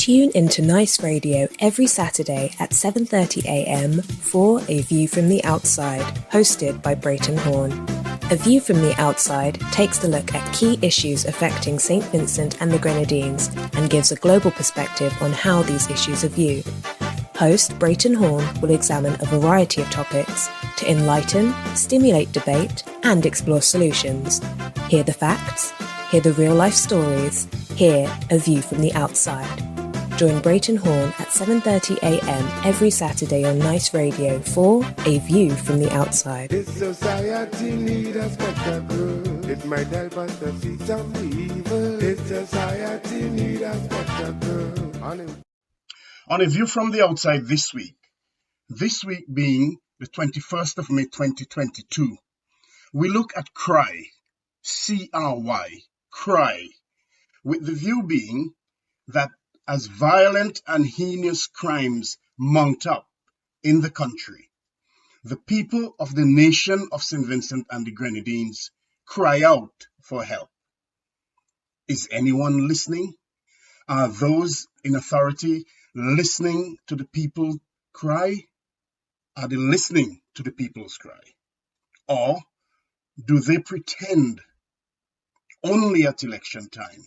Tune into Nice Radio every Saturday at 7:30 a.m. for A View from the Outside, hosted by Brereton Horne. A View from the Outside takes a look at key issues affecting St Vincent and the Grenadines and gives a global perspective on how these issues are viewed. Host Brereton Horne will examine a variety of topics to enlighten, stimulate debate, and explore solutions. Hear the facts, hear the real-life stories, hear A View from the Outside. Join Brereton Horne at 7:30 a.m. every Saturday on Nice Radio for A View from the Outside. This society needs a spectacle. It might help us to see some evil. This society needs a spectacle. On A View from the Outside this week being the 21st of May 2022, we look at cry, C-R-Y, cry, with the view being that as violent and heinous crimes mount up in the country, the people of the nation of St Vincent and the Grenadines cry out for help. Is anyone listening? Are those in authority listening to the people cry? Are they listening to the people's cry? Or do they pretend only at election time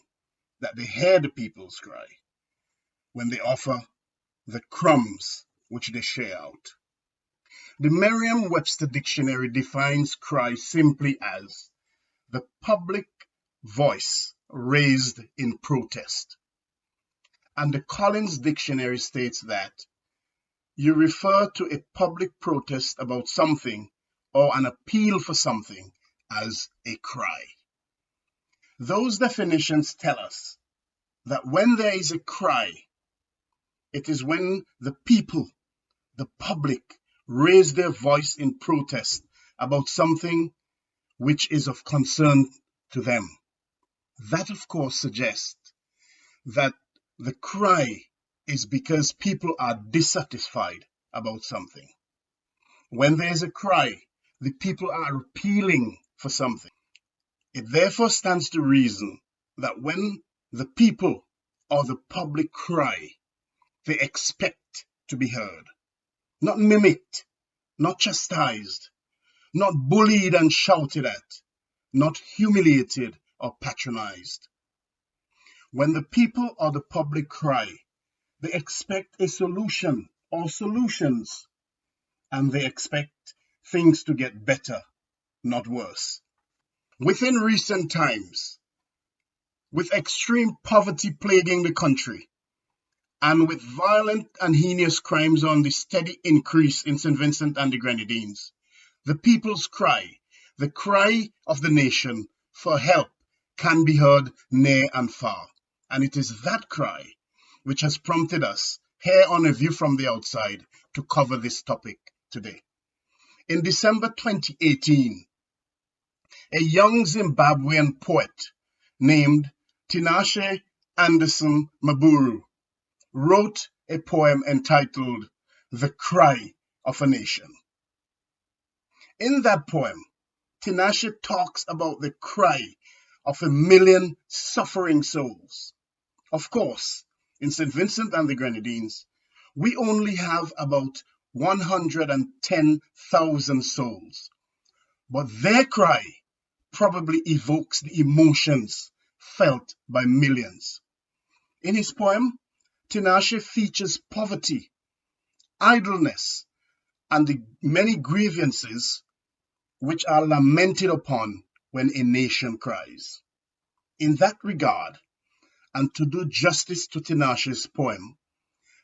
that they hear the people's cry when they offer the crumbs which they share out? The Merriam-Webster dictionary defines cry simply as the public voice raised in protest. And the Collins Dictionary states that you refer to a public protest about something or an appeal for something as a cry. Those definitions tell us that when there is a cry, it is when the people, the public, raise their voice in protest about something which is of concern to them. That, of course, suggests that the cry is because people are dissatisfied about something. When there is a cry, the people are appealing for something. It therefore stands to reason that when the people or the public cry, they expect to be heard, not mimicked, not chastised, not bullied and shouted at, not humiliated or patronized. When the people or the public cry, they expect a solution or solutions, and they expect things to get better, not worse. Within recent times, with extreme poverty plaguing the country, and with violent and heinous crimes on the steady increase in St Vincent and the Grenadines, the people's cry, the cry of the nation for help, can be heard near and far. And it is that cry which has prompted us here on A View from the Outside to cover this topic today. In December 2018, a young Zimbabwean poet named Tinashe Anderson Maburu wrote a poem entitled The Cry of a Nation. In that poem, Tinashe talks about the cry of 1 million suffering souls. Of course, in St Vincent and the Grenadines, we only have about 110,000 souls, but their cry probably evokes the emotions felt by millions. In his poem, Tinashe features poverty, idleness, and the many grievances which are lamented upon when a nation cries. In that regard, and to do justice to Tinashe's poem,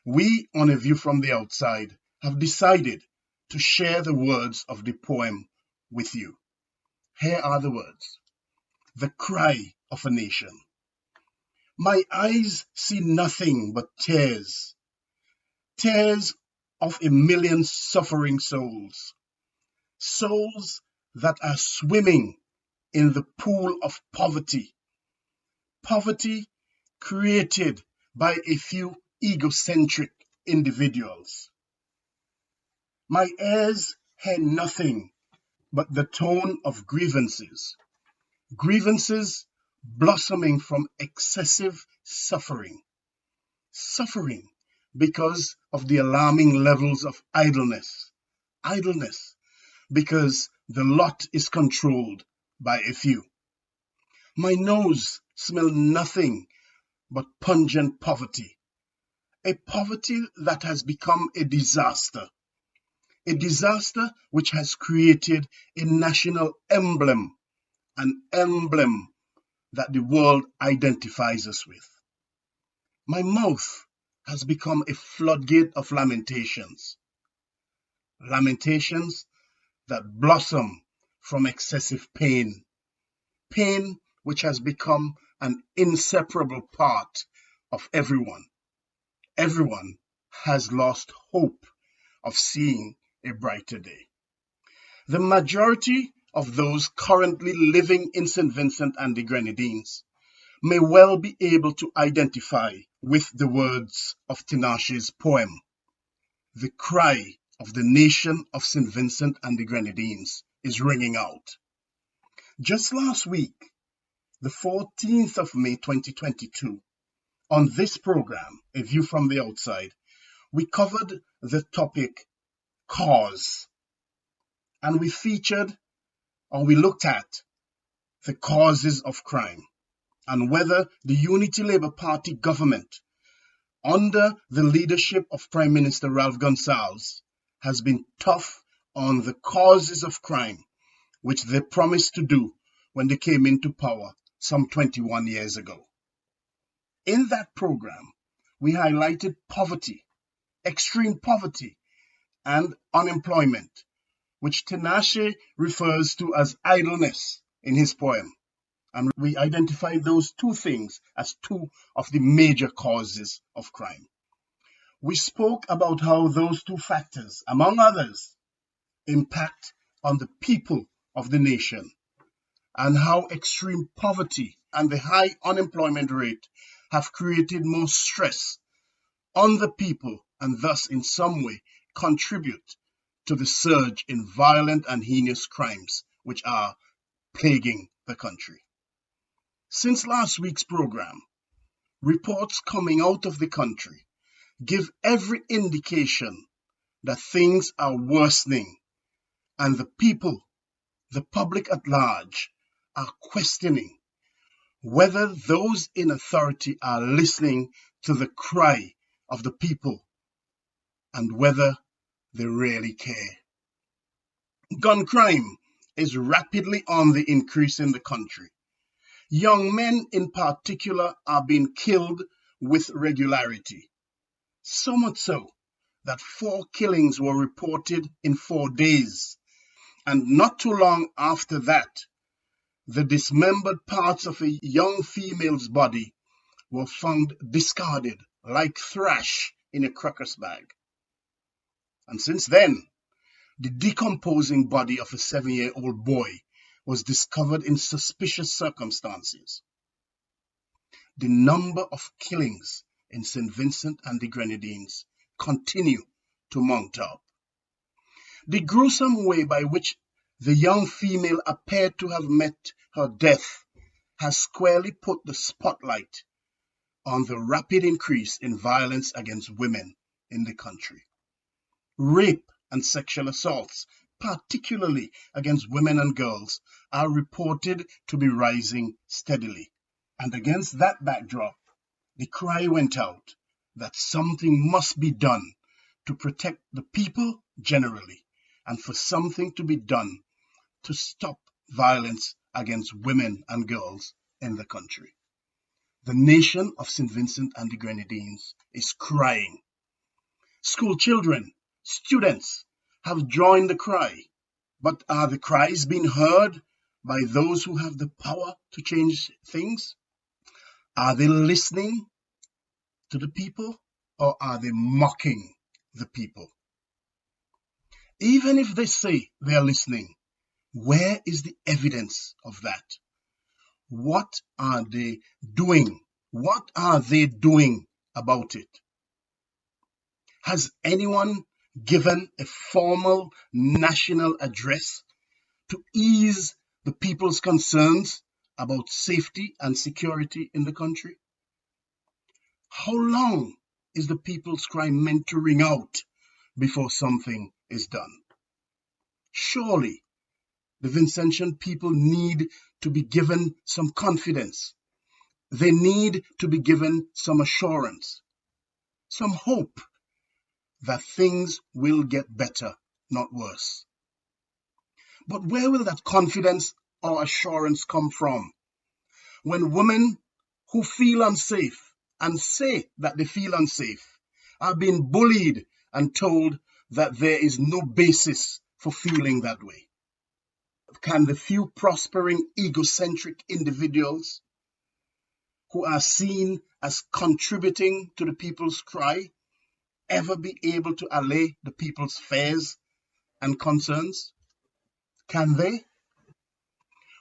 we on A View from the Outside have decided to share the words of the poem with you. Here are the words. The cry of a nation. My eyes see nothing but tears, tears of 1 million suffering souls, souls that are swimming in the pool of poverty, poverty created by a few egocentric individuals. My ears hear nothing but the tone of grievances, grievances blossoming from excessive suffering, suffering because of the alarming levels of idleness. Idleness because the lot is controlled by a few. My nose smells nothing but pungent poverty, a poverty that has become a disaster which has created a national emblem, an emblem that the world identifies us with. My mouth has become a floodgate of lamentations, lamentations that blossom from excessive pain, pain which has become an inseparable part of everyone. Everyone has lost hope of seeing a brighter day. The majority of those currently living in St Vincent and the Grenadines may well be able to identify with the words of Tinashe's poem. The cry of the nation of St Vincent and the Grenadines is ringing out. Just last week, the 14th of May 2022, on this program, A View from the Outside, we covered the topic cause, and we looked at the causes of crime and whether the Unity Labour Party government under the leadership of Prime Minister Ralph Gonsalves has been tough on the causes of crime, which they promised to do when they came into power some 21 years ago. In that program, we highlighted poverty, extreme poverty, and unemployment, which Tinashe refers to as idleness in his poem. And we identified those two things as two of the major causes of crime. We spoke about how those two factors, among others, impact on the people of the nation, and how extreme poverty and the high unemployment rate have created more stress on the people and thus in some way contribute to the surge in violent and heinous crimes which are plaguing the country. Since last week's program, reports coming out of the country give every indication that things are worsening and the people, the public at large, are questioning whether those in authority are listening to the cry of the people and whether they really care. Gun crime is rapidly on the increase in the country. Young men in particular are being killed with regularity. So much so that 4 killings were reported in 4 days. And not too long after that, the dismembered parts of a young female's body were found discarded like thrash in a crocker's bag. And since then, the decomposing body of a 7-year-old boy was discovered in suspicious circumstances. The number of killings in St Vincent and the Grenadines continue to mount up. The gruesome way by which the young female appeared to have met her death has squarely put the spotlight on the rapid increase in violence against women in the country. Rape and sexual assaults, particularly against women and girls, are reported to be rising steadily. And against that backdrop, the cry went out that something must be done to protect the people generally, and for something to be done to stop violence against women and girls in the country. The nation of St Vincent and the Grenadines is crying. School children, students have joined the cry, but are the cries being heard by those who have the power to change things? Are they listening to the people, or are they mocking the people? Even if they say they are listening, where is the evidence of that? What are they doing? What are they doing about it? Has anyone given a formal national address to ease the people's concerns about safety and security in the country? How long is the people's cry meant to ring out before something is done? Surely the Vincentian people need to be given some confidence. They need to be given some assurance, some hope that things will get better, not worse. But where will that confidence or assurance come from when women who feel unsafe and say that they feel unsafe are being bullied and told that there is no basis for feeling that way? Can the few prospering egocentric individuals who are seen as contributing to the people's cry ever be able to allay the people's fears and concerns? Can they?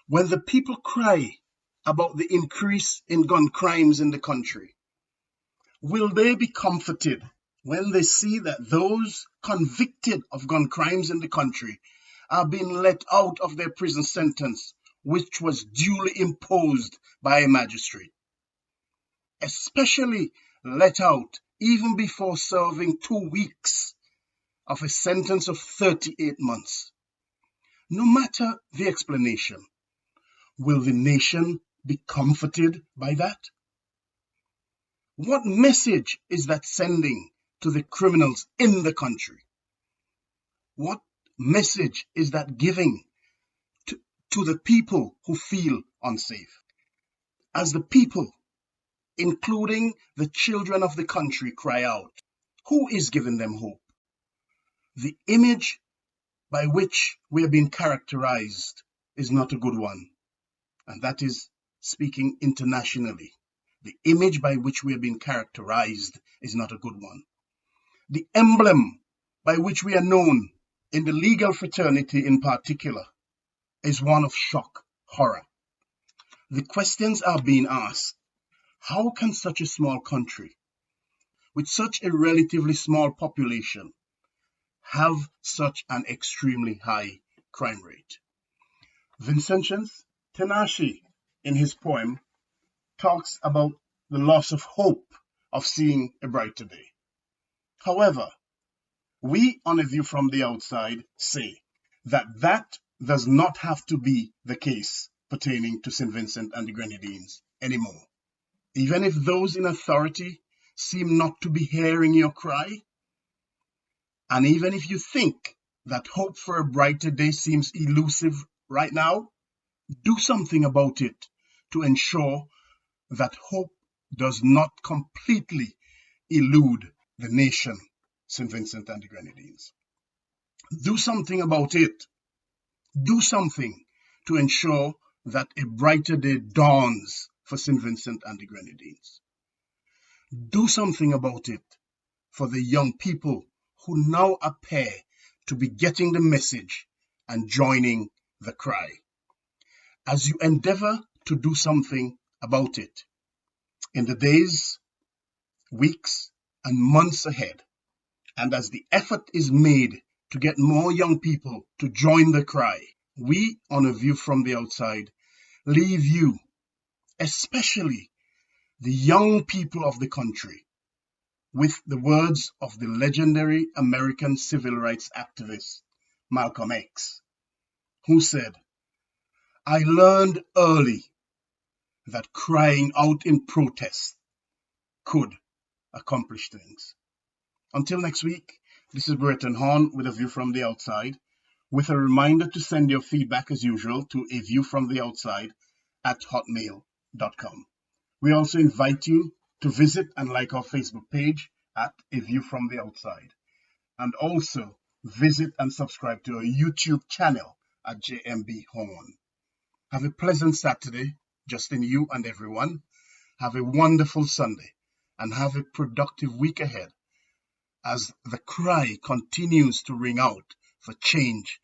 When the people cry about the increase in gun crimes in the country, will they be comforted when they see that those convicted of gun crimes in the country are being let out of their prison sentence, which was duly imposed by a magistrate? Especially let out even before serving 2 weeks of a sentence of 38 months. No matter the explanation, will the nation be comforted by that? What message is that sending to the criminals in the country? What message is that giving to the people who feel unsafe? As the people, including the children of the country, cry out, who is giving them hope? The image by which we are being characterized is not a good one, and that is speaking internationally. The image by which we are being characterized is not a good one. The emblem by which we are known in the legal fraternity in particular is one of shock, horror. The questions are being asked, how can such a small country with such a relatively small population have such an extremely high crime rate? Vincentius Tenashi, in his poem, talks about the loss of hope of seeing a brighter day. However, we on A View from the Outside say that that does not have to be the case pertaining to St Vincent and the Grenadines anymore. Even if those in authority seem not to be hearing your cry, and even if you think that hope for a brighter day seems elusive right now, do something about it to ensure that hope does not completely elude the nation, St. Vincent and the Grenadines. Do something about it. Do something to ensure that a brighter day dawns for St. Vincent and the Grenadines. Do something about it for the young people who now appear to be getting the message and joining the cry. As you endeavor to do something about it in the days, weeks, and months ahead, and as the effort is made to get more young people to join the cry, we on A View from the Outside leave you, especially the young people of the country, with the words of the legendary American civil rights activist Malcolm X, who said, "I learned early that crying out in protest could accomplish things." Until next week, this is Brereton Horne with A View from the Outside, with a reminder to send your feedback as usual to aviewfromtheoutside@hotmail.com. We also invite you to visit and like our Facebook page at A View from the Outside, and also visit and subscribe to our YouTube channel at JMB Horne. Have a pleasant Saturday, Justin, you and everyone. Have a wonderful Sunday, and have a productive week ahead as the cry continues to ring out for change